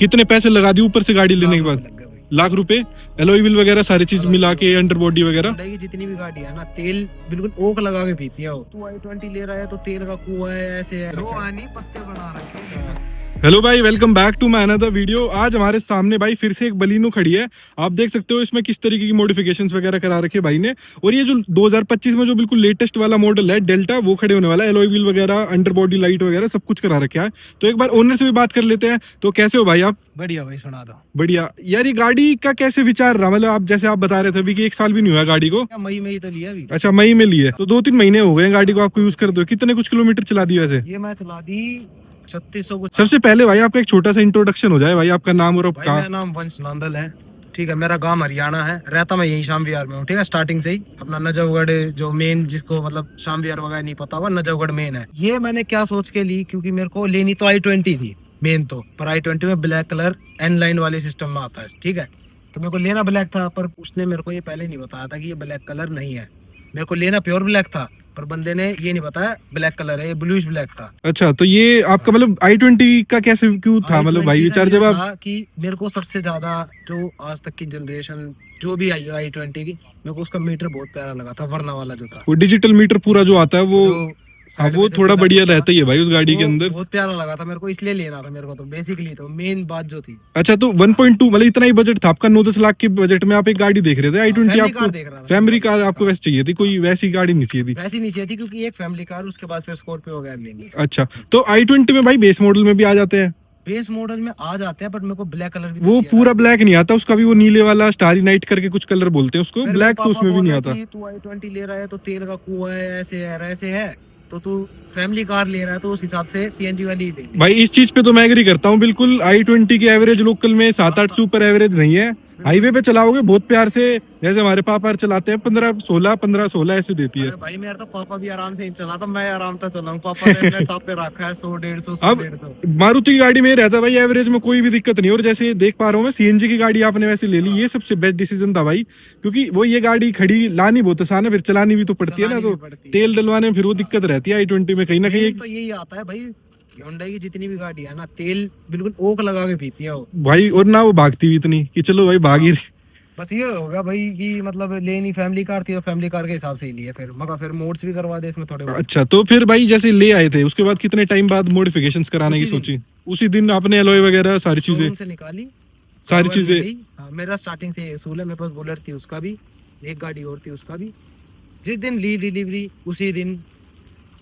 कितने पैसे लगा दिए ऊपर से गाड़ी लेने के बाद? लग गए भाई। लाख रुपए, एलॉय व्हील वगैरह सारी चीज मिला के, अंडर बॉडी वगैरह। Hyundai की जितनी भी गाड़ी है ना, तेल बिल्कुल ओक लगा के पीती है वो। तू i20 ले रहा है तो तेल का कुआं है, ऐसे है, रूहानी पत्ते बना रखे हैं। हेलो भाई, welcome back to my another video. आज हमारे सामने भाई फिर से एक बलिनो खड़ी है। आप देख सकते हो इसमें किस तरीके की मॉडिफिकेशंस वगैरह करा रखे भाई ने। और ये जो 2025 में जो बिल्कुल लेटेस्ट वाला मॉडल है डेल्टा, वो खड़े होने वाला है। एलॉय व्हील वगैरह, अंडर बॉडी लाइट वगैरह सब कुछ करा रखा है। तो एक बार ओनर से भी बात कर लेते हैं। तो कैसे हो भाई आप? बढ़िया भाई, सुना दो। बढ़िया यार। ये गाड़ी का कैसे विचार रहा? मतलब आप जैसे आप बता रहे थे अभी कि 1 साल भी नहीं हुआ गाड़ी को। मई में ही तो लिया अभी। अच्छा, मई में लिए तो 2-3 महीने हो गए गाड़ी को आपको यूज कर दो। कितने कुछ किलोमीटर चला दी वैसे? ये मैं चला दी 3600 कुछ। सबसे पहले भाई आपका एक छोटा सा इंट्रोडक्शन हो जाए भाई, आपका नाम और भाई मेरा नाम वंश नांदल है, ठीक है। मेरा गांव हरियाणा है, रहता मैं यही शाम विहार में हूँ, ठीक है। स्टार्टिंग से ही अपना नजफगढ़, जो मेन, जिसको मतलब शाम विहार वगैरह नहीं पता होगा, नजफगढ़ मेन है। ये मैंने क्या सोच के ली, क्योंकि मेरे को लेनी तो i20 थी मेन तो, पर i20 में ब्लैक कलर एंड लाइन वाले सिस्टम में आता है, ठीक है। तो मेरे को लेना ब्लैक था, पर उसने मेरे को ये पहले नहीं बताया था कि ये ब्लैक कलर नहीं है। मेरे को लेना प्योर ब्लैक था, पर बंदे ने ये नहीं बताया ब्लैक कलर है, ये ब्लूइश ब्लैक था। अच्छा, तो ये आपका मतलब i20 का कैसे क्यों था? मतलब भाई विचार जब आप कि मेरे को सबसे ज्यादा जो आज तक की जनरेशन जो भी आई है i20 की, मेरे को उसका मीटर बहुत प्यारा लगा था, वरना वाला जो था, वो डिजिटल मीटर पूरा जो आता है वो, हाँ, वो थोड़ा बढ़िया रहता ही है भाई उस गाड़ी के अंदर। बहुत प्यारा लगा था मेरे को, इसलिए लेना था मेरे को। तो बेसिकली तो मेन बात जो थी। अच्छा, तो 1.2 मतलब इतना ही बजट था आपका? 9-10 लाख के बजट में आप एक गाड़ी देख रहे थे i20 आपको? फैमिली कार आपको वैसे चाहिए थी, कोई वैसी गाड़ी नहीं चाहिए थी? वैसी नहीं चाहिए थी, क्योंकि एक फैमिली कार, उसके बाद फिर स्कॉर्पियो वगैरह लेंगे। अच्छा, तो i20 में भाई बेस मॉडल में भी आ जाते हैं? बेस मॉडल में आ जाते हैं, बट मेरे को ब्लैक कलर भी वो पूरा ब्लैक नहीं आता उसका भी, वो नीले वाला स्टारी नाइट करके कुछ कलर बोलते हैं उसको, ब्लैक तो उसमें भी नहीं आता। तू i20 ले रहा है तो तेल का कुआं है, ऐसे है, ऐसे है, तो तू फैमिली कार ले रहा है तो उस हिसाब से सीएनजी वाली ले ले। भाई इस चीज पे तो मैं एग्री करता हूँ बिल्कुल। i20 की एवरेज लोकल में 7-8 से ऊपर एवरेज नहीं है। हाईवे पे चलाओगे बहुत प्यार से, जैसे हमारे पापा चलाते हैं, 15-16 ऐसे देती है। भाई मेरा तो पापा भी आराम से ही चलाता, मैं आराम से चलाऊं। पापा ने अपने टॉप पे रखा है 100-150 अब 100-150। मारुति की गाड़ी में रहता है भाई एवरेज में कोई भी दिक्कत नहीं। और जैसे देख पा रहा हूँ मैं, सीएनजी की गाड़ी आपने वैसे ले ली, ये सबसे बेस्ट डिसीजन था भाई। क्योंकि वो ये गाड़ी खड़ी लानी बहुत आसान है, फिर चलानी भी तो पड़ती है ना, तो तेल डलवाने में फिर वो दिक्कत रहती है i20 में कहीं ना कहीं। तो यही आता है भाई, Hyundai की जितनी भी गाड़ी है ना, तेल बिल्कुल ओक लगा के पीती है वो भाई। और ना वो भागती भी इतनी कि चलो भाई भागी। बस ये होगा भाई कि मतलब लेनी फैमिली कार थी, तो फैमिली कार के हिसाब से ही लिया। फिर मगर फिर मोड्स भी करवा दे इसमें थोड़े बहुत। अच्छा, तो फिर भाई जैसे ले आए थे, उसके बाद कितने टाइम बाद मॉडिफिकेशंस कराने की सोची? उसी दिन आपने एलॉय वगैरह सारी चीजें से निकाली, सारी चीजें? हाँ, मेरा स्टार्टिंग से असूल है, मेरे पास बुलेट थी, उसका भी एक गाड़ी और थी, उसका भी जिस दिन ली डिलीवरी उसी दिन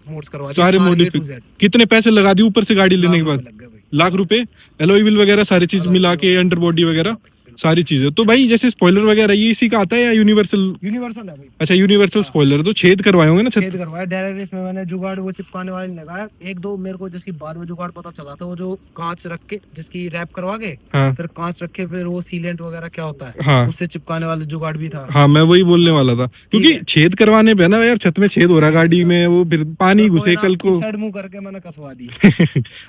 मोड्स करवा दिए सारे मॉडिफिकेशन। कितने पैसे लगा दिए ऊपर से गाड़ी लेने के बाद? लाख रुपए, एलॉय व्हील वगैरह सारी चीज मिला के, अंडर बॉडी वगैरह सारी चीजें। तो भाई जैसे स्पॉइलर वगैरह ये इसी का आता है या यूनिवर्सल? यूनिवर्सल है भाई। अच्छा, यूनिवर्सल स्पॉइलर। तो छेद करवाए होंगे ना? छेद करवाया डायरेक्ट। इसमें मैंने जुगाड़ वो चिपकाने वाले नहीं लगाया, एक दो मेरे को जिसकी बाद में जुगाड़ पता चला था, वो जो कांच रख के जिसकी रैप करवा के, हाँ, फिर कांच रख के, फिर वो सीलेंट वगैरह क्या होता है, हाँ, उससे चिपकाने वाला जुगाड़ भी था। हाँ, मैं वही बोलने वाला था, क्योंकि छेद करवाने पे ना यार, छत में छेद हो रहा गाड़ी में, वो फिर पानी घुसे कल को। सड़ मुंह करके मैंने कसवा दी।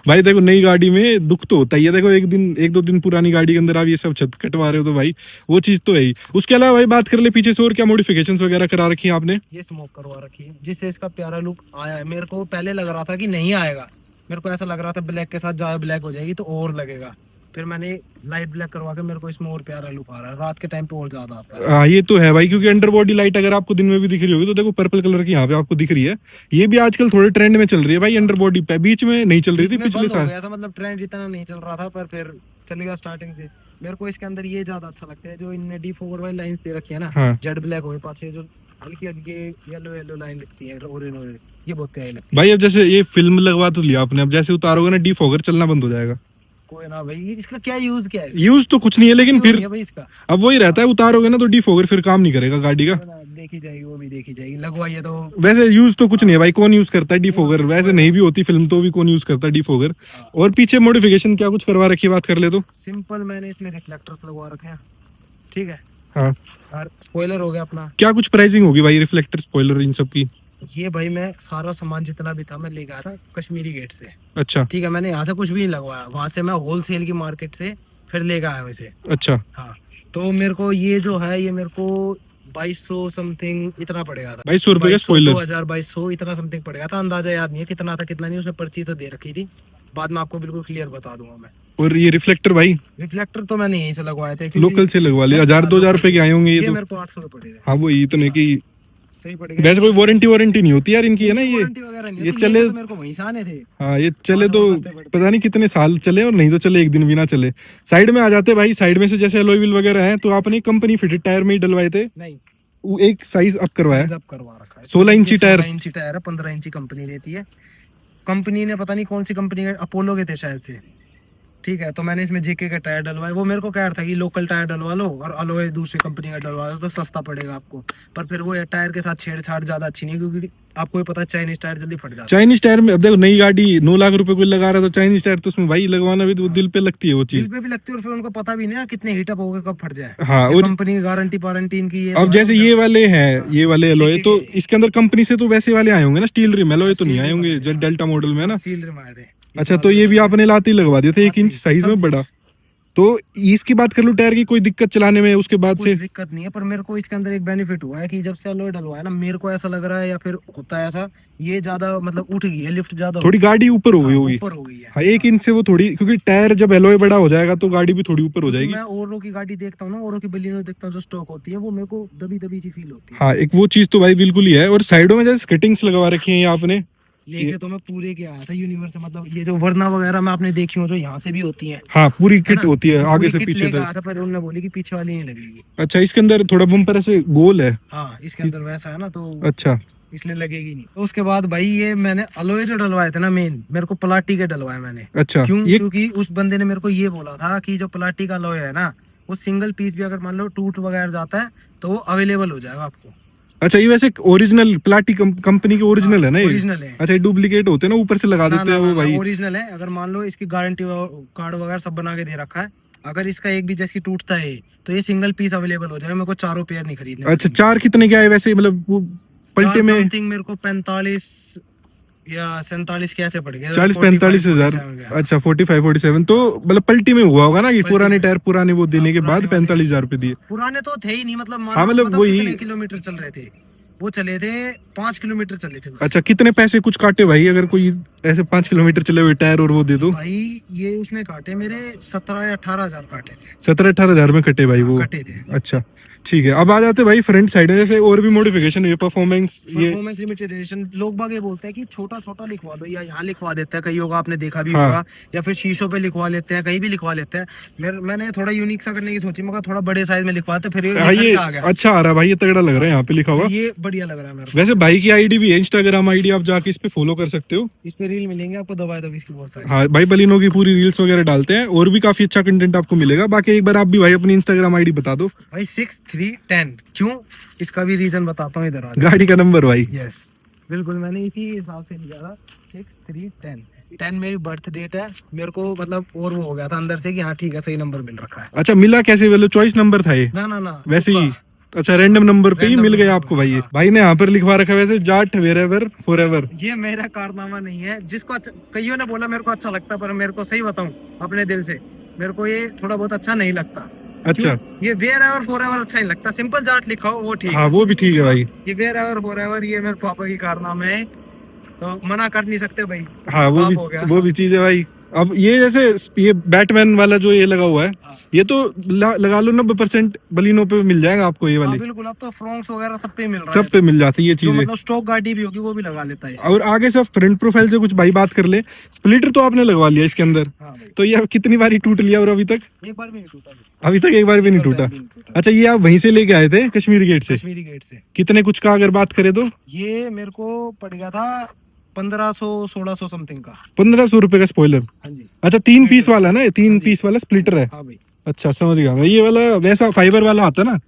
भाई देखो, नई गाड़ी में दुख तो होता ही है। देखो एक दो दिन पुरानी गाड़ी के अंदर आप ये सब छत कटवा रहे हो, तो भाई वो चीज तो है ही। उसके अलावा भाई बात कर ले पीछे से और क्या मॉडिफिकेशंस वगैरह करा रखी है आपने? ये स्मोक करवा रखी है, जिससे इसका प्यारा लुक आया है। मेरे को पहले लग रहा था कि नहीं आएगा, मेरे को ऐसा लग रहा था ब्लैक के साथ ज्यादा ब्लैक हो जाएगी तो और लगेगा। फिर मैंने लाइट ब्लैक करवा के, मेरे को इसमें और प्यारा लुक आ रहा है, रात के टाइम पे और ज्यादा आता है। हाँ, ये तो है भाई, क्योंकि अंडर बॉडी लाइट अगर आपको दिन में भी दिख रही होगी तो देखो पर्पल कलर की यहाँ पे आपको दिख रही है। ये भी आजकल थोड़े ट्रेंड में चल रही है भाई अंडर बॉडी पे, बीच में नहीं चल रही थी पिछले साल। मतलब ट्रेंड इतना नहीं चल रहा था, पर फिर चलेगा स्टार्टिंग से। मेरे को इसके अंदर ये ज्यादा अच्छा लगता है, जो इनने D4 वाली लाइंस दे रखी है ना, हाँ, जेड ब्लैक हो पाछे जो हल्की हल्की येलो येलो लाइन लगती है, ऑरेंज, ये बहुत प्यारी लगती है भाई। अब जैसे ये फिल्म लगवा तो लिया आपने, अब जैसे उतारोगे ना डिफॉगर चलना बंद हो जाएगा। कोई ना भाई, इसका क्या यूज, क्या है? यूज तो कुछ नहीं है, लेकिन फिर भाई इसका अब वही रहता है, उतारोगे ना तो डिफॉगर फिर काम नहीं करेगा गाड़ी का। देखी जाएगी, वो भी देखी जाएगी, लगवाइए तो। वैसे यूज तो कुछ नहीं है भाई, कौन यूज करता है डिफॉगर? वैसे नहीं भी होती फिल्म तो भी कौन यूज करता है डिफॉगर? और पीछे मॉडिफिकेशन क्या कुछ करवा रखी है, बात कर ले तो? सिंपल मैंने इसमें रिफ्लेक्टर्स लगवा रखे हैं, ठीक है। हाँ, और स्पॉइलर हो गया अपना। क्या कुछ प्राइसिंग होगी भाई रिफ्लेक्टर, स्पॉइलर, इन सब की? ये भाई मैं सारा सामान जितना भी था मैं ले गया था कश्मीरी गेट से। अच्छा, ठीक है, मैंने यहाँ से कुछ भी नहीं लगवाया, वहां से मैं होलसेल की मार्केट से फिर ले गया हूँ इसे। अच्छा, हाँ, तो मेरे को ये जो है, ये मेरे को 2200 समथिंग इतना पड़ेगा था। 2200 रुपए का स्पॉइलर? 2200 इतना समथिंग पड़ेगा था, अंदाजा याद नहीं है कितना था कितना नहीं, उसने पर्ची तो दे रखी थी, बाद में आपको बिल्कुल क्लियर बता दूंगा मैं। और ये रिफ्लेक्टर भाई रिफ्लेक्टर तो मैंने यहीं से लगवाए थे लोकल से लगवा लिया, 1000-2000 रुपए के आए होंगे ये ये तो। मेरे को 800 रुपए पड़े थे। हाँ वो इतने की सही पड़ गया। वैसे कोई वारंटी नहीं होती यार इनकी, है ना ये वारंटी वगैरह नहीं ये होती, चले तो मेरे को वहीं से आने थे। हाँ ये चले तो 500 सस्ते पड़ते। पता नहीं कितने साल चले, और नहीं तो चले एक दिन भी ना चले। साइड में आ जाते भाई, साइड में से जैसे अलॉय व्हील वगैरह हैं तो आपने कंपनी फिटेड टायर में ही डलवाए थे, नहीं वो एक साइज अप करवाया। साइज अप करवा रखा है। 16 इंची टायर। 16 इंची टायर है, 15 इंची कंपनी देती है। कंपनी ने पता नहीं कौन सी कंपनी के, अपोलो के थे शायद से, ठीक है। तो मैंने इसमें जेके के टायर डलवाए। वो मेरे को कह रहा था कि लोकल टायर डलवा लो और अलॉय दूसरी कंपनी का डलवा लो तो सस्ता पड़ेगा आपको, पर फिर वो टायर के साथ छेड़छाड़ ज्यादा अच्छी नहीं, क्योंकि आपको भी पता है चाइनीज टायर जल्दी फट जाता है। चाइनीज टायर में अब देखो नई गाड़ी 9 लाख रुपए कोई लगा रहा है तो चाइनीज टायर तो उसमें भाई लगवाना भी तो दिल पे लगती है वो दिल चीज। पे भी लगती है, और फिर उनको पता भी नहीं ना कितने हीटअप हो गए कब फट जाए। हाँ और कंपनी की गारंटी वारंटी इनकी ये अब तो जैसे है, ये वाले हैं, ये वाले अलॉय ठीक तो है। इसके अंदर कंपनी से तो वैसे वाले आए होंगे ना, स्टील रिम अलॉय तो नहीं स्टील आए रिम होंगे आए थे, जो डेल्टा मॉडल में है ना। सील रिम आए थे। अच्छा तो ये भी आपने लाते ही लगवा दिए थे 1 इंच साइज में बड़ा। तो इसकी बात कर लूं टायर की, कोई दिक्कत चलाने में उसके बाद कोई से? दिक्कत नहीं है, पर मेरे को इसके अंदर एक बेनिफिट हुआ है कि जब से अलॉय डलवाया ना, मेरे को ऐसा लग रहा है या फिर होता है ऐसा, ये ज्यादा मतलब उठ गई है, लिफ्ट ज्यादा थोड़ी गाड़ी ऊपर हो गई होगी। ऊपर हो गई है। हाँ 1 इंच से वो थोड़ी, क्योंकि टायर जब एलॉय बड़ा हो जाएगा तो गाड़ी भी थोड़ी ऊपर हो जाएगी। मैं ओरो की गाड़ी देखता हूँ ना, ओरो की बलिनो देखता हूँ जो स्टॉक होती है, वो मेरे को दबी दबी सी फील होती है। हाँ एक वो चीज तो भाई बिल्कुल ही है। और साइडों में जैसे स्किटिंग्स लगवा रखी है आपने, लेके तो मैं पूरे के आया था यूनिवर्स से, मतलब ये जो वरना वगैरह में आपने देखी हो जो यहाँ से भी होती है हाँ पूरी किट ना? होती है तो आगे पूरी से किट पीछे लेके तक। आया था, पर उन्होंने बोली कि पीछे वाली नहीं लगेगी। अच्छा इसके अंदर थोड़ा बम्पर ऐसे गोल है। हाँ इसके अंदर वैसा है ना, तो अच्छा इसलिए लगेगी नहीं। तो उसके बाद भाई ये मैंने अलॉय जो डलवाए थे ना, मेन मेरे को प्लाटी के डलवाए मैंने। अच्छा क्यों? ये क्योंकि उस बंदे ने मेरे को ये बोला था कि जो प्लाटी का अलॉय है ना, वो सिंगल पीस भी अगर मान लो टूट वगैरह जाता है तो वो अवेलेबल हो जाएगा आपको। अच्छा ये वैसे ओरिजिनल प्लाटी कंपनी के ओरिजिनल है ना ये? ओरिजिनल है। अच्छा ये डुप्लीकेट होते हैं ना, ऊपर से लगा देते हैं वो भाई। ओरिजिनल है। अगर मान लो इसकी गारंटी कार्ड वगैरह सब बना के दे रखा है, अगर इसका एक भी जैसे टूटता है तो ये सिंगल पीस अवेलेबल हो जाएगा, मेरे को चारों पेयर नहीं खरीदने। अच्छा 4 कितने के आए वैसे, मतलब वो पलटे में? समथिंग मेरे को 45 या 47 कैसे पड़ गया, 40-45 हजार। अच्छा 45-47 तो मतलब पलटी में हुआ होगा ना, कि पुराने टायर पुराने वो देने के बाद 45,000 रुपए दिए। पुराने तो थे ही नहीं, मतलब हाँ मतलब वही। कितने किलोमीटर चल रहे थे वो? चले थे 5 किलोमीटर चले थे बस। अच्छा कितने पैसे कुछ काटे भाई, अगर कोई ऐसे 5 किलोमीटर चले हुए टायर और वो दे दो? भाई ये उसने काटे मेरे 17 या 18 हजार काटे थे। 17-18 हजार में कटे भाई वो? कटे थे। अच्छा ठीक है। अब आ जाते भाई फ्रंट साइड में, जैसे और भी मॉडिफिकेशन है परफॉर्मेंस ये। परफॉर्मेंस लिमिटेड एडिशन लोग बाग ये बोलते हैं कि छोटा छोटा लिखवा दो, या यहाँ लिखवा देते हैं, कई होगा आपने देखा भी हाँ। होगा, या फिर शीशों पे लिखवा लेते हैं, कहीं भी लिखवा लेते हैं। मैंने थोड़ा यूनिक सा करने की सोची, मगर थोड़ा बड़े साइज में लिखवाते, फिर हाँ, ये आ गया। अच्छा आ रहा है भाई, ये तगड़ा लग रहा है यहाँ पे लिखा हुआ। ये बढ़िया लग रहा है मेरे को। वैसे भाई की आईडी भी है, इंस्टाग्राम आईडी, आप जाके इस पे फॉलो कर सकते हो। इस पे रील मिलेंगे आपको दबाए दबी इसकी बहुत सारी। हाँ भाई बलिनो की पूरी रील्स वगैरह डालते हैं, और भी काफी अच्छा कंटेंट आपको मिलेगा। बाकी एक बार आप भी भाई अपनी इंस्टाग्राम आईडी बता दो भाई 6310। क्यों? इसका भी रीजन बताता हूँ, इधर आ गाड़ी का नंबर भाई। यस बिल्कुल, मैंने इसी हिसाब से लिया था 6310। 10 मेरी बर्थ डेट है, मेरे को मतलब और वो हो गया था अंदर से कि हाँ ठीक है सही नंबर मिल रखा है। अच्छा मिला कैसे, मतलब चॉइस नंबर था ये? ना वैसे ही? अच्छा रैंडम नंबर पे ही Random मिल गया number आपको भाई। ये हाँ। भाई ने यहाँ पर लिखवा रखा है वैसे, जाट वेरेवर फॉरएवर। ये मेरा कारनामा नहीं है, जिसको कईयों ने बोला मेरे को अच्छा लगता, पर मेरे को सही बताऊं अपने दिल से, मेरे को ये थोड़ा बहुत अच्छा नहीं लगता। अच्छा क्यों? ये वेयर एवर फॉरएवर अच्छा नहीं लगता, सिंपल जाट लिखा हो वो ठीक हाँ है। वो भी ठीक है भाई। ये वेयर एवर फॉरएवर ये मेरे पापा की कारनामे है, तो मना कर नहीं सकते भाई। हाँ पाप हो गया। वो भी चीज है भाई। अब ये जैसे ये बैटमैन वाला जो ये लगा हुआ है, हाँ। ये तो लगा लो 90% बलिनो पे मिल जाएगा आपको ये हाँ वाली। बिल्कुल, अब तो फ्रॉन्क्स वगैरह सब पे मिल रहा है, सब पे मिल जाती है ये जो चीजें। मतलब स्टॉक गाड़ी भी होगी वो भी लगा लेता है इसमें। और आगे से फ्रंट प्रोफाइल से कुछ भाई बात कर ले। स्प्लिटर तो आपने लगवा लिया इसके अंदर, हाँ भाई, तो ये कितनी बारी टूट लिया और अभी तक? एक बार भी नहीं टूटा भाई। अभी तक एक बार भी नहीं Single टूटा। time भी नहीं टूटा। अच्छा ये आप वहीं से लेके आए थे कश्मीर गेट से? कश्मीरी गेट से। कितने कुछ का अगर बात करें तो? ये मेरे को पड़ गया था 1500-1600 समथिंग का। 1500 रुपए का स्पॉइलर। हाँ जी। अच्छा 3 पीस वाला ना, 3 हाँ जी। पीस वाला स्प्लिटर है। हाँ भाई, अच्छा समझ गया मैं। ये वाला वैसा फाइबर वाला आता ना?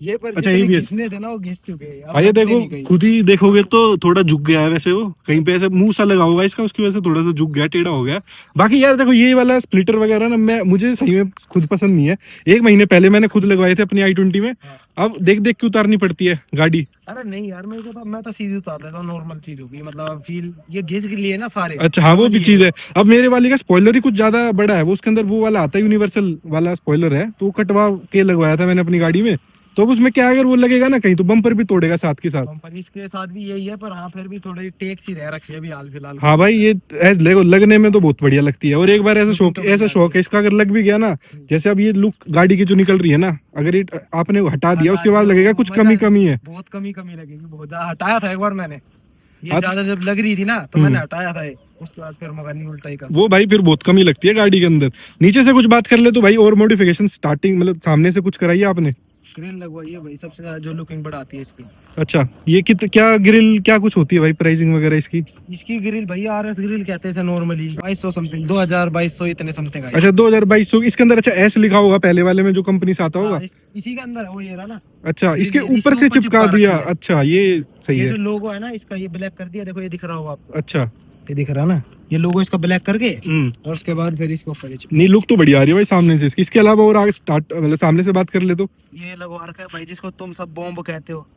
ये पर अच्छा, जितने ABS घिसने थे ना वो घिस चुके हैं। अब हाँ ये लगते देखो नहीं कहीं। खुद ही देखोगे तो थोड़ा झुक गया है वैसे, वो कहीं पे ऐसे मुंह सा लगा होगा इसका, उसकी वजह से थोड़ा सा झुक गया, टेढ़ा हो गया। बाकी यार देखो ये वाला स्प्लिटर वगैरह ना मुझे सही में खुद पसंद नहीं है। 1 महीने पहले मैंने खुद लगवाए थे अपनी i20 में। हाँ। अब देख देख के उतारनी पड़ती है गाड़ी। अरे नहीं यार, मेरे को तो मैं तो सीधी उतार देता हूँ, नॉर्मल चीज होगी, मतलब फील ये घिस के लिए ना सारे। अच्छा हाँ वो भी ये- चीज है। अब मेरे वाले का स्पॉइलर ही कुछ ज्यादा बड़ा है, वो उसके अंदर वो वाला आता है यूनिवर्सल वाला स्पॉइलर है, तो वो कटवा के लगवाया था मैंने अपनी गाड़ी में। तो अब उसमें क्या, अगर वो लगेगा ना कहीं तो बम्पर भी तोड़ेगा साथ के साथ। कंपनी इसके साथ भी यही है, पर हाँ फिर भी थोड़ी टेक्स ही रह रखी है अभी हाल फिलहाल। हाँ भाई, ये लगने में तो बहुत बढ़िया लगती है। और एक बार Looking तो बढ़िया ऐसा शौक है इसका, अगर लग भी गया ना, जैसे अब ये लुक गाड़ी की जो निकल रही है ना, अगर ये आपने हटा दिया उसके बाद लगेगा कुछ कमी कमी है। बहुत कमी लगेगी, बहुत ज्यादा। हटाया था एक बार मैंने, ये हाँ, ज्यादा जब लग रही थी ना तो मैंने हटाया था ये। उसके बाद फिर मगर नहीं, उल्टा ही कर। वो भाई फिर बहुत कमी लगती है गाड़ी के अंदर। नीचे से कुछ बात कर ले तो भाई, और मॉडिफिकेशन स्टार्टिंग मतलब सामने से कुछ कराई है आपने? ग्रिल लगवाई है भाई, सबसे ज्यादा जो लुकिंग बढ़ाती है इसकी। अच्छा, ये क्या ग्रिल क्या कुछ होती है भाई, प्राइसिंग वगैरह इसकी? इसकी ग्रिल भाई आरएस ग्रिल कहते हैं नॉर्मली 2200 समथिंग, 2000 2200 इतने समथिंग आई। अच्छा 2022 इसके अंदर। अच्छा एस लिखा होगा पहले वाले में जो कंपनी से आता होगा। हाँ, इसी के अंदर है वो, ये रहा ना। अच्छा, इसके इसके ऊपर से ऊपर चिपका चिपका दिया। रखी है। अच्छा ये सही ये है। जो लोगो है ना इसका, ये ब्लैक कर दिया, देखो ये दिख रहा होगा आपको। अच्छा, ये दिख रहा ना, ये लोगो इसका ब्लैक करके और उसके बाद फिर इसको ऊपर ही चिपका। नहीं लुक तो बढ़िया आ रही है भाई सामने से इसकी। इसके अलावा और आगे स्टार्ट मतलब सामने से बात कर ले तो ये लगवा रखा है भाई जिसको तुम सब बॉम्ब कहते हो।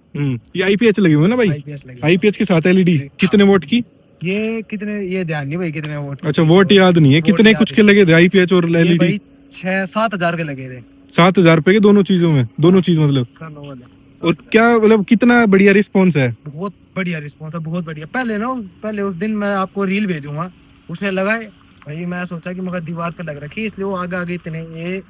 ये आईपीएच लगे हुए हैं ना भाई? आईपीएस लगी। आईपीएच के साथ एलईडी। कितने वोट की? ये कितने, ये ध्यान नहीं भाई कितने वोट। अच्छा वोट याद नहीं है, वोट कितने याद कुछ के लगे थे आईपीएच और ये एलईडी? भाई 6-7 हजार के लगे थे। 7,000 रुपए के दोनों चीजों में, दोनों चीज मतलब। और क्या मतलब कितना बढ़िया रिस्पॉन्स है? बहुत बढ़िया रिस्पॉन्स है, बहुत बढ़िया। पहले उस दिन मैं आपको रील भेजूंगा, उसने लगाए भाई, मैं सोचा कि मगर दीवार पे लग रखी है इसलिए वो आगे इतने ये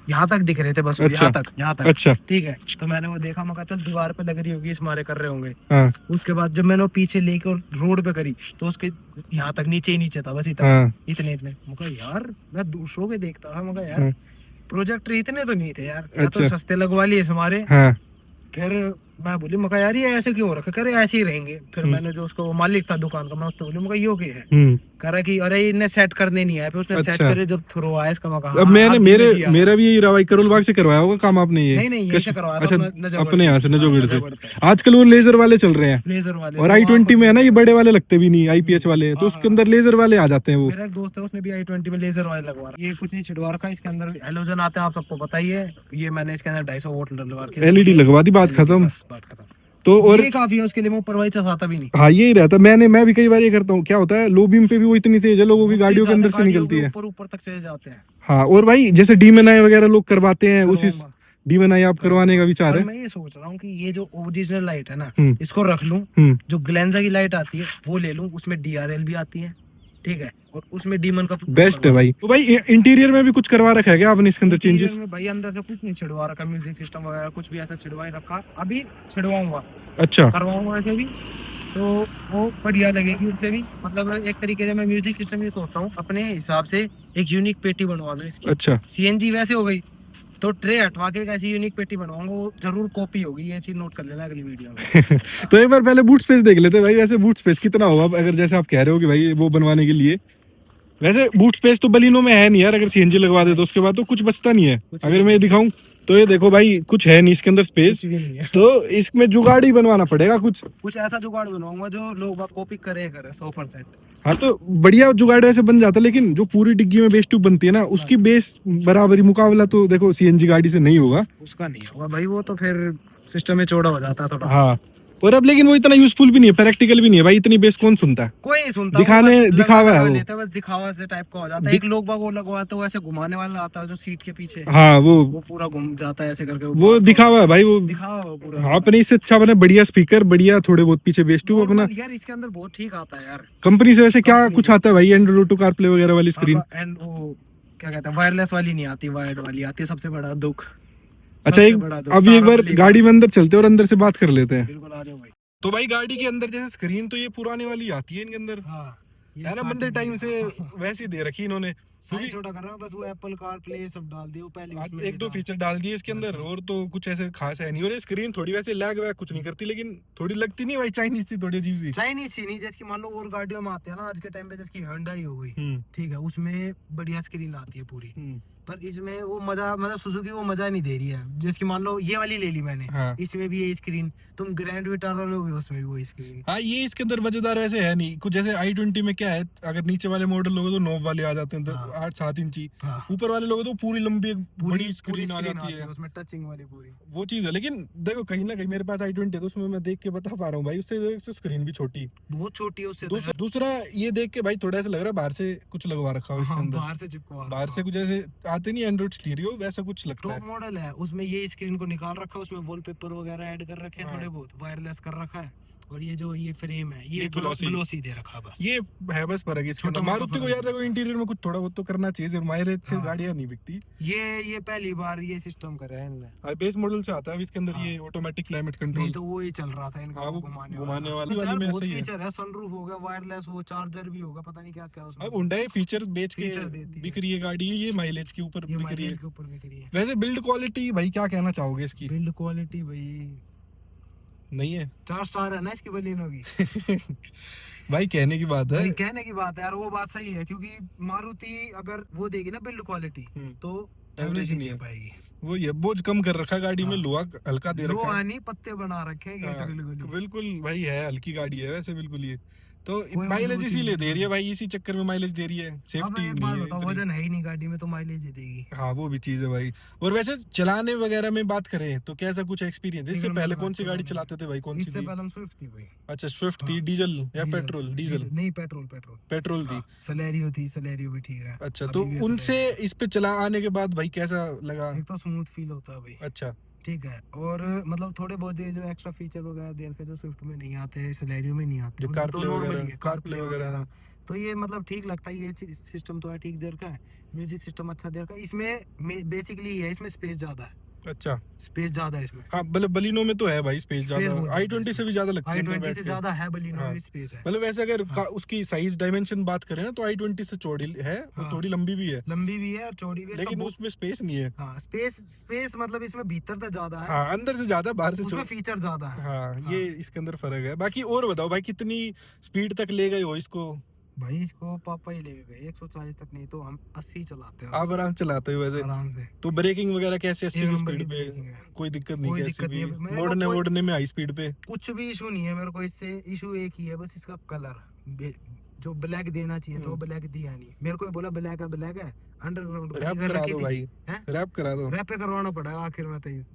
यहाँ तक दिख रहे थे बस। अच्छा, यहाँ तक अच्छा ठीक है। तो मैंने वो देखा, मगर चल दीवार पे लग रही होगी, इस मारे कर रहे होंगे। हाँ उसके बाद जब मैंने वो पीछे लेके रोड पे करी तो उसके यहाँ तक नीचे ही नीचे था बस इतना। हाँ इतने मगर यार मैं दूसरों के देखता था, मगर हाँ, यार प्रोजेक्टर इतने तो नहीं थे यार, या तो अच्छा। सस्ते लगवा लिए हमारे। हाँ फिर मैं बोली, मगर यार ये ऐसे क्यों हो रखा, करे ऐसे ही रहेंगे। फिर मैंने जो उसको मालिक था दुकान का, मैं उसको बोली मगर ये क्या है, कह रहा कि अरे इन्हें सेट करने नहीं आया। फिर उसने सेट अच्छा। करे जब थ्रो आया इसका, मगर अब मैंने मेरा भी यही रहा भाई, करोल बाग से करवाया होगा काम आपने ये? नहीं यही से करवाया था। अच्छा, नजफगढ़ अपने यहाँ से नजफगढ़ से। नजफगढ़ से। आजकल वो लेजर वाले चल रहे हैं, लेजर वाले। और i20 में है ना, ये बड़े वाले लगते भी नहीं आईपीएच वाले, तो उसके अंदर लेजर वाले आ जाते हैं वो। मेरा एक दोस्त है, उसने भी i20 में लेजर वाले लगवा रखा। ये कुछ नहीं छिड़वा रखा, इसके अंदर हेलोजन आते हैं, आप सबको पता ही है। ये मैंने इसके अंदर 250 वोल्ट लगवा रखे, एलईडी लगवा दी, बात खत्म। बात खत्म। तो और ये काफी है उसके लिए, मैं ऊपर वाली चसाता भी नहीं। हाँ यही रहता है। मैं भी कई बार ये करता हूँ। क्या होता है, लो बीम पे भी वो इतनी तेज है, लोगों की गाड़ियों के अंदर से निकलती है। ऊपर तक चले जाते हैं। हाँ, और भाई जैसे डीमन आई वगैरह लोग करवाते हैं, उसी डीमन आई आप करवाने का विचार है? मैं ये सोच रहा हूँ कि ये जो ओरिजिनल लाइट है ना, हम्म। इसको रख लूं। जो ग्लेंजा की लाइट आती है वो ले लूं, उसमें डीआरएल भी आती है, ठीक है, और उसमें डीमन का बेस्ट है भाई। तो भाई इंटीरियर में भी कुछ करवा रखा है क्या आपने इसके अंदर चेंजेस? में भाई अंदर से कुछ नहीं छिड़वा रखा, म्यूजिक सिस्टम वगैरह कुछ भी ऐसा छिड़वा ही रखा, अभी छिड़वाऊंगा। अच्छा, करवाऊंगा ऐसे भी, तो वो बढ़िया लगेगी उससे भी। मतलब एक तरीके से मैं म्यूजिक सिस्टम ये सोचता हूँ अपने हिसाब से एक यूनिक पेटी बनवा लूं इसकी। अच्छा। सीएनजी वैसे हो गई, तो ट्रे हटवा के एक ऐसी यूनिक पेटी बनवाऊंगा, वो जरूर कॉपी होगी, ये चीज नोट कर लेना अगली वीडियो में। तो एक बार पहले बूट स्पेस देख लेते भाई, वैसे बूट स्पेस कितना होगा अगर जैसे आप कह रहे हो कि भाई वो बनवाने के लिए? वैसे बूट स्पेस तो बलिनो में है नहीं यार, अगर सीएनजी लगवा दे तो उसके बाद तो कुछ बचता नहीं है। अगर मैं ये दिखाऊं तो ये देखो भाई, कुछ है नहीं इसके अंदर स्पेस, तो इसमें जुगाड़ ही बनवाना पड़ेगा कुछ ऐसा जुगाड़ बनवाऊंगा जो लोग कॉपी करे 100%। हाँ तो बढ़िया जुगाड़ ऐसे बन जाता है, लेकिन जो पूरी डिग्गी में बेस ट्यूब बनती है ना, उसकी बेस बराबरी मुकाबला तो देखो सीएनजी गाड़ी से नहीं होगा। उसका नहीं होगा भाई, वो तो फिर सिस्टम में चौड़ा हो जाता है थोड़ा। हाँ, और अब लेकिन वो इतना यूजफुल भी नहीं है, प्रैक्टिकल भी नहीं है भाई, इतनी बेस कौन सुनता है? कोई नहीं सुनता, दिखावा है वो। बस दिखावा से टाइप का हो जाता है। एक लोग वो लगवाते हैं, ऐसे घुमाने वाला आता है जो सीट के पीछे। हाँ वो पूरा घूम जाता है ऐसे करके, वो दिखावा है भाई, वो दिखावा पूरा। हाँ, अपने इससे अच्छा बने बढ़िया स्पीकर, बढ़िया थोड़े बहुत पीछे बेस ट्यूब अपना। यार इसके अंदर बहुत ठीक आता है यार कंपनी से। वैसे क्या कुछ आता है भाई, एंड्रॉइड ऑटो कारप्ले वगैरह वाली स्क्रीन? एंड वो क्या कहते हैं, वायरलेस वाली नहीं आती, वायर्ड वाली आती है, सबसे बड़ा दुख। अच्छा, अभी एक बार गाड़ी में अंदर चलते हैं और अंदर से बात कर लेते हैं। बिल्कुल, आ जाओ भाई। तो भाई गाड़ी के अंदर जैसे स्क्रीन तो ये पुरानी वाली आती है इनके अंदर, है ना, मंदिर टाइम से वैसी दे रखी इन्होंने। साइज छोटा कर रहा हूं, बस वो एप्पल कार प्ले सब डाल दिए, वो पहले उसमें एक दो फीचर डाल दिए इसके अंदर, और तो कुछ ऐसे खास है नहीं। और ये स्क्रीन थोड़ी वैसे लैग वैग कुछ नहीं करती, लेकिन थोड़ी लगती नहीं भाई चाइनीज सी, थोड़ी अजीब सी। चाइनीज सी नहीं, जैसे मान लो और गाड़ियों में आते हैं ना आज के टाइम पे, जैसे Hyundai हो गई, ठीक है, उसमें बढ़िया स्क्रीन आती है पूरी, पर इसमें वो मजा, मतलब सुजुकी वो मजा नहीं दे रही है। जैसे मान लो ये वाली ले ली मैंने, हाँ। इसमें भी ये स्क्रीन, तुम ग्रैंड विटारा लोगे उसमें भी वो स्क्रीन। हाँ, ये इसके अंदर मजेदार वैसे है नहीं कुछ। जैसे i20 में क्या है, अगर नीचे वाले मॉडल लोगे तो नॉब वाले आ जाते हैं, तो 8-7 इंची। ऊपर वाले लोगे तो पूरी लंबी एक बड़ी स्क्रीन आ जाती है, उसमें टचिंग वाली पूरी वो चीज है। लेकिन देखो कहीं ना कहीं मेरे पास i20 है, तो उसमें मैं देख के बता पा रहा हूँ भाई, उससे स्क्रीन भी छोटी, बहुत छोटी है उससे। दूसरा ये देख के भाई थोड़ा ऐसा लग रहा है बाहर से कुछ लगवा रखा हो इसके अंदर, बाहर से चिपकवा, बाहर से कुछ ऐसे आते नहीं एंड्रॉइड स्टीरियो वैसा कुछ लगता टॉप है। मॉडल है, उसमें ये स्क्रीन को निकाल रखा है, उसमें वॉलपेपर वगैरह ऐड कर रखे हैं हाँ। थोड़े बहुत, वायरलेस कर रखा है, और ये जो ये फ्रेम है ये ये glossy। ग्लोसी दे रखा है बस। ये है बस फर्क इसके अंदर। छोटा-मोटा मारुति को फर्क यार है। देखो इंटीरियर में कुछ थोड़ा बहुत तो करना चाहिए, मायरेज से हाँ। गाड़ियां नहीं बिकती। ये पहली बार ये सिस्टम करे हैं इनने। बेस मॉडल से आता है, अब इसके अंदर हाँ। ये ऑटोमेटिक क्लाइमेट नहीं कंट्रोल। तो वो ही चल रहा था इनका, हाँ, वो वो घुमाने घुमाने वाला वाली में बहुत ऐसा ही है। फीचर है, सनरूफ होगा, वायरलेस वो चार्जर भी होगा, पता नहीं क्या क्या उसमें। अब हुंडई फीचर बेच के फीचर देती है। बिक रही है गाड़ी, ये माइलेज के ऊपर ये बिक रही है। माइलेज के ऊपर बिक रही है। वैसे बिल्ड क्वालिटी भाई क्या कहना चाहोगे इसकी? बिल्ड क्वालिटी भाई नहीं है 4 स्टार है ना इसकी बलिनो की। भाई कहने की बात है। भाई कहने की बात है यार, वो बात सही है, क्योंकि मारुति अगर वो देगी ना बिल्ड क्वालिटी तो एवरेज नहीं दे पाएगी। वो ये बोझ कम कर रखा है गाड़ी में, हाँ। लोहा हल्का दे रखा है। लोहानी पत्ते बना रखे हैं हाँ, बिल्कुल। बिल्कुल भाई है, हल्की गाड़ी है वैसे बिल्कुल ये। तो कोई माइलेज मजबूती इसीलिए नहीं दे रही है है। भाई, इसी चक्कर में माइलेज दे रही है, अब सेफ्टी एक बात नहीं है बताओ, इतनी। वजन है ही नहीं गाड़ी में तो माइलेज ही देगी। हाँ वो भी चीज है भाई। और वैसे चलाने वगैरह में बात करें तो कैसा कुछ एक्सपीरियंस? इससे एकदम पहले मजा कौन सी गाड़ी चलाने चलाते थे भाई, कौन सी इससे थी? पहले हम स्विफ्ट थी भाई। अच्छा स्विफ्ट थी, हाँ। डीजल या डीजल- पेट्रोल? डीजल नहीं, पेट्रोल पेट्रोल पेट्रोल थी। सलेरियो थी, सलेरियो भी ठीक है। अच्छा अभी तो भी है उनसे सलेरियो। इस पे चला आने के बाद भाई कैसा लगा? एक तो स्मूथ फील होता है भाई, अच्छा ठीक है, और मतलब थोड़े बहुत ये जो एक्स्ट्रा फीचर वगैरह दे रखे जो स्विफ्ट में नहीं आते, सलेरियो में नहीं आते, जो उनमें CarPlay तो नॉर्मल वगैरह- ही है, CarPlay CarPlay वगैरह। वगैरह, तो ये मतलब ठीक लगता है, ये सिस्टम तो है ठीक दे रखा है, म्यूजिक सिस्टम अच्छा दे रखा है। इसमें बेसिकली है, इसमें स्पेस ज्यादा है, अच्छा स्पेस ज्यादा है इसमें। हाँ मतलब बलिनो में तो है भाई स्पेस Space ज्यादा, बहुत ज्यादा i20 है से भी ज्यादा लगती है अंदर i20 बैठ से के। ज्यादा है बलिनो हाँ। में स्पेस है। मतलब वैसे अगर हाँ। उसकी साइज डायमेंशन बात करें ना तो i20 से चौड़ी है, वो हाँ। थोड़ी लंबी भी है, लंबी भी है और चौड़ी भी है, लेकिन उसमें स्पेस नहीं है। हाँ स्पेस मतलब इसमें भीतर तो ज्यादा है, हाँ अंदर से ज्यादा, बाहर से उसमें फीचर ज्यादा है। हाँ ये इसके अंदर फर्क है। बाकी और बताओ भाई कितनी स्पीड तक ले गए हो इसको? भाई इसको पापा ही लेके गए 140 तक, नहीं तो हम 80 चलाते हैं आप आराम चलाते हो वैसे? आराम से। तो ब्रेकिंग वगैरह कैसे 80 एक की नंबर स्पीड की पे? braking है। कोई दिक्कत नहीं कोई कैसी दिक्कत भी नहीं है। मेरे को मोड़ने कोई- वोड़ने में हाई स्पीड पे? कुछ भी इशू नहीं है मेरे को इससे, इशू एक ही है बस इसका कलर, जो ब्लैक देना चाहिए तो ब्लैक दिया नहीं। मेरे को बोला ब्लैक है, अंडरग्राउंड रैप करा दो भाई, रैप करा दो, रैप पे करवाना पड़ेगा आखिर में, तो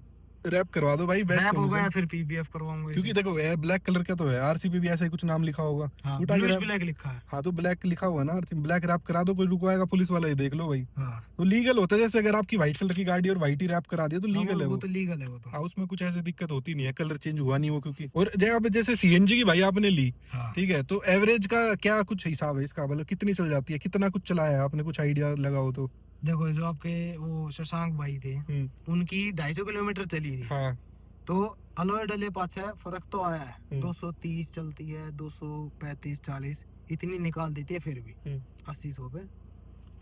रैप करवा दो भाई, बेस्ट रैप होगा या सॉल्यूशन। फिर पीबीएफ करवाऊंगा क्योंकि इसे। देखो ब्लैक कलर का तो है, आरसीपी भी ऐसा ही कुछ नाम लिखा होगा, हाँ, उठा के ब्लूइश रैप- ब्लैक लिखा है। हाँ तो ब्लैक लिखा हुआ ना, ब्लैक रैप करा दो, कोई रुकवाएगा पुलिस वाला, ही देख लो भाई। हाँ तो लीगल होता है, जैसे अगर आपकी व्हाइट कलर की गाड़ी और व्हाइट ही रैप करा दिया तो लीगल है वो वो। तो लीगल है वो तो। हाँ उसमें कुछ ऐसी दिक्कत होती नहीं है, कलर चेंज हुआ नहीं वो क्योंकि। और जैसे सीएनजी की भाई आपने ली, हाँ ठीक है, तो एवरेज का क्या कुछ हिसाब है इसका, मतलब कितनी चल जाती है, कितना कुछ चलाया है आपने, कुछ आइडिया लगाओ तो? देखो जो आपके वो शशांक भाई थे, उनकी 250 किलोमीटर चली थी, हाँ तो अलॉय डले पाछे फर्क तो आया है, हम्म। 230 चलती है, 235 40 इतनी निकाल देती है, फिर भी 80-100 पे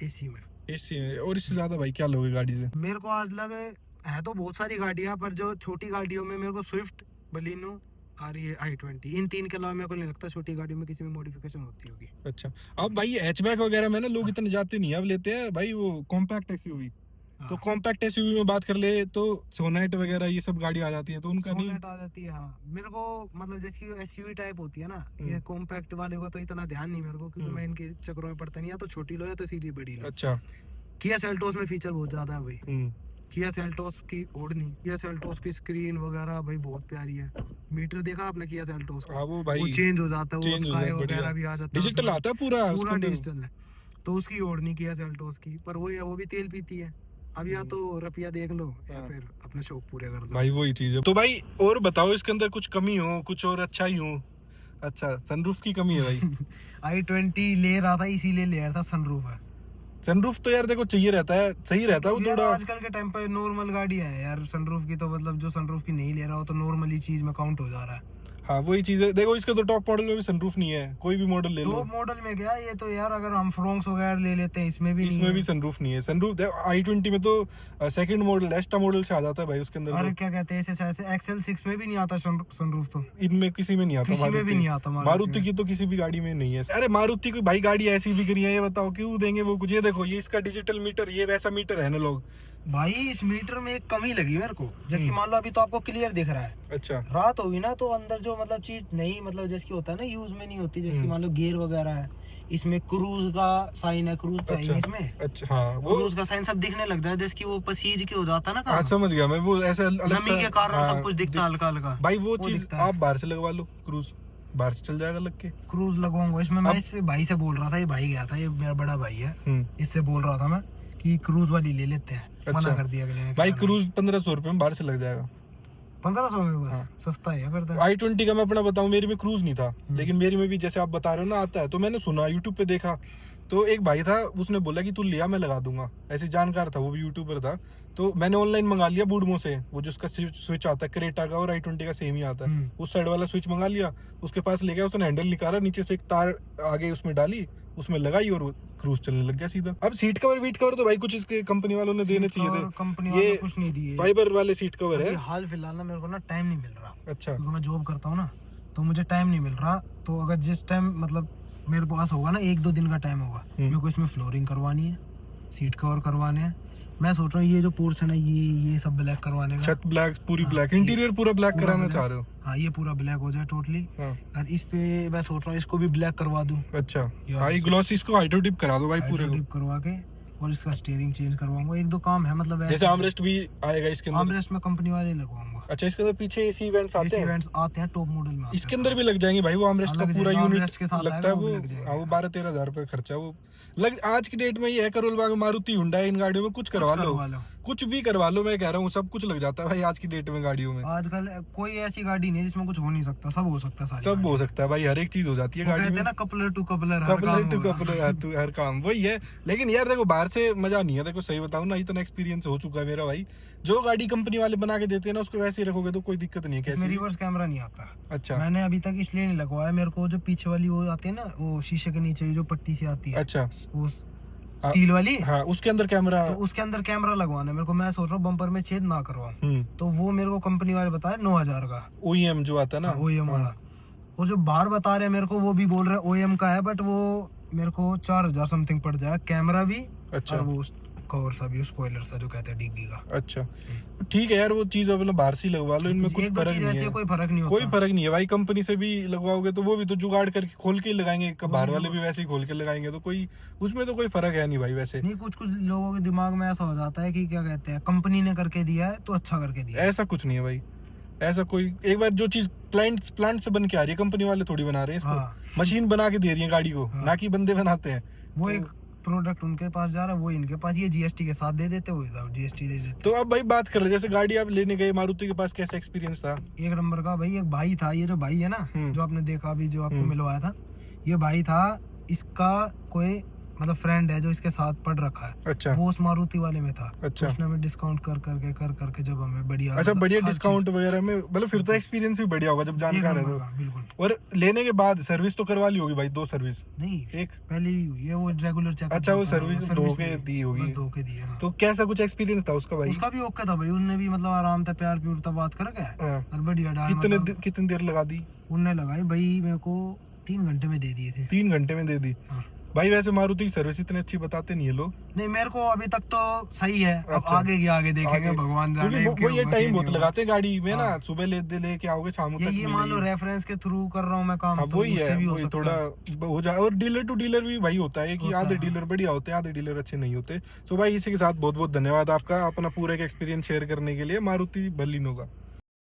एसी में। एसी और इससे ज्यादा भाई क्या लोगे गाड़ी से? मेरे को आज लगे है तो बहुत सारी गाड़ियां, पर जो छोटी गाड़ियों में मेरे को स्विफ्ट, बलिनो आ रही है, i20, इन तीन के अलावा मेरे को नहीं लगता छोटी गाड़ी में किसी में मॉडिफिकेशन होती होगी। अच्छा अब भाई हैचबैक वगैरह में ना लोग इतने जाते नहीं है, अब लेते हैं भाई वो कॉम्पैक्ट एसयूवी। तो कॉम्पैक्ट एसयूवी में बात कर ले तो सोनेट वगैरह ये सब गाड़ी आ जाती है, तो उनका नहीं? सोनेट आ जाती है, हाँ। मेरे को मतलब जैसी एसयूवी टाइप होती है ना, ये कॉम्पैक्ट वाले का तो इतना ध्यान नहीं मेरे को, क्योंकि मैं इनके चक्करों में पड़ता नहीं, या तो छोटी लो या तो सीधी बड़ी लो। अच्छा किया सेल्टोस में फीचर बहुत ज्यादा है भाई, किया सेल्टोस की ओढ़नी, किया सेल्टोस की स्क्रीन वगैरह भाई बहुत प्यारी है। मीटर देखा आपने किया सेल्टोस का? हाँ वो भाई चेंज हो जाता है, वो change हो स्काई जाता है, वगैरह भी आ जाता है, डिजिटल आता है पूरा उसके पूरा अंदर। डिजिटल है। तो उसकी ओढ़नी किया सेल्टोस की, पर वही है, वो भी तेल पीती है। अब या तो रुपया देख लो या हाँ। फिर अपने शौक पूरे कर लो भाई वही चीज है। तो भाई और बताओ इसके अंदर कुछ कमी हो, कुछ और अच्छा ही हो? अच्छा सनरूफ की कमी है भाई। i20 ले रहा था इसीलिए ले रहा था, सनरूफ है। सनरूफ तो यार देखो चाहिए रहता है, सही रहता है वो यार थोड़ा। आजकल के टाइम पे नॉर्मल गाड़ी है यार, सनरूफ की तो मतलब जो सनरूफ की नहीं ले रहा हो तो नॉर्मली चीज में काउंट हो जा रहा है। हाँ वही चीज है, देखो इसका तो टॉप मॉडल में भी सनरूफ नहीं है, कोई भी मॉडल ले लो। टॉप मॉडल में गया ये तो यार, अगर हम फ्रोंक्स वगैरह ले लेते हैं इसमें भी नहीं इसमें है। भी सनरूफ नहीं है। सनरूफ i20 में तो सेकंड मॉडल एस्टा मॉडल से आ जाता है भाई उसके अंदर। अरे क्या कहते हैं ऐसे XL6 में भी नहीं आता सनरूफ, तो इनमें किसी में नहीं आता, किसी में भी नहीं आता। मारुति की तो किसी भी गाड़ी में नहीं है। अरे मारुति की भाई गाड़ी ऐसी बिक रही है, ये बताओ क्यों देंगे वो कुछ? ये देखो ये इसका डिजिटल मीटर, ये वैसा मीटर है ना लोग। भाई इस मीटर में एक कमी लगी मेरे को, जैसे कि मान लो अभी तो आपको क्लियर दिख रहा है, अच्छा रात होगी ना तो अंदर जो मतलब चीज नहीं, मतलब जैसे कि होता है ना यूज में नहीं होती, जैसे कि मान लो गियर वगैरह है, इसमें क्रूज का साइन है, क्रूज तो है ही नहीं इसमें। अच्छा हाँ वो क्रूज का साइन सब दिखने लगता है, जैसे कि वो पसीज के हो जाता है ना हाँ काम, समझ गया मैं, वो ऐसा अलग नमी के कारण हाँ, सब कुछ दिखता है हल्का हल्का। भाई वो चीज दिखता है। आप बाहर से लगवा लो, क्रूज बाहर से चल जाएगा लग के। क्रूज लगवाऊंगा इसमें। मैं अब- इससे भाई से बोल रहा था, ये भाई गया था, ये मेरा बड़ा भाई है, हम्म, इससे बोल रहा था मैं कि क्रूज वाली ले लेते हैं। अच्छा। मना कर दिया अगले ने। भाई क्रूज 1500 रुपये में बाहर से लग जाएगा। 1500 में बस? हाँ। सस्ता है फिर तो। i20 का मैं अपना बताऊं, मेरे में क्रूज नहीं था, लेकिन मेरे में भी जैसे आप बता रहे हो ना आता है। तो मैंने सुना यूट्यूब पे देखा, तो एक भाई था उसने बोला कि तू लिया मैं लगा दूंगा, ऐसे जानकार था वो भी यूट्यूबर था। तो मैंने ऑनलाइन मंगा लिया बूडमो से, वो जिसका स्विच आता है क्रेटा का और i20 का सेम ही आता है, उस साइड वाला स्विच मंगा लिया। उसके पास ले गया, उसने हैंडल निकाला, नीचे से एक तार आगे उसमें डाली, उसमें लगाई और क्रूज चलने लग गया सीधा। अब सीट कवर वीट कवर तो भाई कुछ इसके कंपनी वालों ने देने चाहिए थे, कंपनी ये वाले कुछ नहीं दिए। फाइबर वाले सीट कवर है। हाल फिलहाल ना मेरे को ना टाइम नहीं मिल रहा। अच्छा। क्योंकि मैं जॉब करता हूँ ना, तो मुझे टाइम नहीं मिल रहा। तो अगर जिस टाइम मतलब मेरे पास होगा ना, 1-2 दिन का टाइम होगा, मेरे को इसमें फ्लोरिंग करवानी है, सीट कवर करवाने हैं। मैं सोच रहा हूँ ये जो पोर्शन है ये सब ब्लैक करवाने का। छत ब्लैक पूरी ब्लैक, इंटीरियर पूरा ब्लैक कराना चाह रहे हो? हाँ, ये पूरा ब्लैक हो जाए टोटली। हाँ। और इस पे मैं सोच रहा हूँ इसको भी ब्लैक करवा दूं। अच्छा, हाई ग्लॉस इसको हाइड्रो डिप करा दो भाई पूरे को। डिप करवा के, और इसका स्टीयरिंग चेंज करवाऊंगा। 1-2 काम है मतलब। जैसे आर्मरेस्ट भी आएगा इसके अंदर? आर्मरेस्ट में कंपनी वाले लगवाऊंगा। अच्छा, इसके अंदर पीछे एसी इवेंट्स आते हैं? इवेंट्स आते हैं टॉप मॉडल में। इसके अंदर भी लग जाएंगे भाई वो आर्मरेस्ट का पूरा यूनिट के साथ लगता है वो। वो 12-13 हजार रुपए खर्चा वो लग। आज की डेट में ये है करोल बाग, मारुति, हुंडई, इन गाड़ियों में कुछ करवा लो, कुछ भी करवा लो, मैं कह रहा हूँ सब कुछ लग जाता है भाई आज की डेट में गाड़ियों में। आजकल कोई ऐसी गाड़ी नहीं है जिसमें कुछ हो नहीं सकता, सब हो सकता है। सब हो सकता है भाई, हर एक चीज हो जाती है गाड़ी में ना। Coupler to coupler, coupler to coupler, हर काम वही है। लेकिन यार देखो बाहर से मजा नहीं है, देखो सही बताऊं ना, इतना एक्सपीरियंस हो चुका है मेरा भाई। जो गाड़ी कंपनी वाले बना के देते हैं ना, उसको वैसे ही रखोगे तो कोई दिक्कत नहीं है। कैसे? रिवर्स कैमरा नहीं आता। अच्छा। मैंने अभी तक इसलिए नहीं लगवाया, मेरे को जो पीछे वाली वो आती है ना, वो शीशे के नीचे जो पट्टी सी आती है। अच्छा। वो स्टील वाली। हाँ, उसके अंदर कैमरा। तो उसके अंदर कैमरा लगवाना है मेरे को। मैं सोच रहा हूँ बम्पर में छेद ना करवाऊं। तो वो मेरे को कंपनी वाले बताया 9000 का। OEM जो आता है ना, OEM वाला। वो जो बाहर बता रहे हैं मेरे को, वो भी बोल रहे हैं OEM का है, बट वो मेरे को 4000 समथिंग पड़ जाएगा, कैमरा भी। अच्छा। और वो कवर सा भी, स्पॉइलर सा जो कहते हैं डिग्गी का। अच्छा, ठीक है यार, वो चीज मतलब बाहर से लगवा लो, इनमें कुछ फर्क नहीं है। कोई फर्क नहीं होता। कोई फर्क नहीं है भाई, कंपनी से भी लगवाओगे तो वो भी तो जुगाड़ करके खोल के ही लगाएंगे, बाहर वाले भी वैसे ही खोल के लगाएंगे, तो कोई उसमें तो कोई फर्क है नहीं भाई। वैसे नहीं, कुछ लोगों के दिमाग में ऐसा हो जाता है कि क्या कहते हैं, कंपनी ने करके दिया है तो अच्छा करके दिया है। ऐसा कुछ नहीं है भाई, ऐसा कोई एक बार जो चीज प्लांट से बन के आ रही है, कंपनी वाले थोड़ी बना रहे हैं इसको। मशीन बना के दे रही है गाड़ी को, ना कि बंदे बनाते हैं। वो एक प्रोडक्ट उनके पास जा रहा है, वो इनके पास, ये जीएसटी के साथ दे देते, वो जीएसटी दे देते। तो अब भाई बात कर ले, जैसे गाड़ी आप लेने गए मारुति के पास, कैसा एक्सपीरियंस था? एक नंबर का भाई। एक भाई था, ये जो भाई है ना, जो आपने देखा अभी, जो आपको मिलवाया था, ये भाई था। इसका कोई मतलब फ्रेंड है जो इसके साथ पढ़ रखा है। अच्छा। वो उस मारुति वाले में था। अच्छा। उसने हमें डिस्काउंट कर करके जब हमें बढ़िया, अच्छा बढ़िया डिस्काउंट वगैरह में, मतलब फिर तो एक्सपीरियंस भी बढ़िया होगा जब जानकार है तो। बिल्कुल। और लेने के बाद सर्विस तो करवा ली होगी भाई? 2 सर्विस? नहीं, एक पहले ही हुई है वो रेगुलर चेकअप। अच्छा, वो सर्विस धोके दी होगी। धोके दी है। तो कैसा कुछ एक्सपीरियंस था उसका भाई? उसका भी ओके था भाई, उनने भी मतलब आराम था, प्यार प्यूर था, बात कर गए और बढ़िया। कितनी देर लगा दी उनने? लगाई भाई मेरे को 3 घंटे में दे दिए थे। 3 घंटे में दे दी? भाई वैसे मारुति की सर्विस इतनी अच्छी बताते नहीं है लोग। नहीं, मेरे को अभी तक तो सही है। अब आगे देखेंगे, भगवान जाने। वो ये टाइम बहुत लगाते हैं गाड़ी में ना, सुबह लेके आओगे शाम तक। ये मान लो रेफरेंस के थ्रू कर रहा हूँ मैं काम, तो वही है, वही थोड़ा हो जाए। और डीलर टू डीलर भी भाई होता है कि आधे डीलर बढ़िया होते हैं, आधे डीलर अच्छे नहीं होते। तो भाई इसी के साथ बहुत बहुत धन्यवाद आपका, अपना पूरा एक एक्सपीरियंस शेयर करने के लिए मारुति बलिनो का।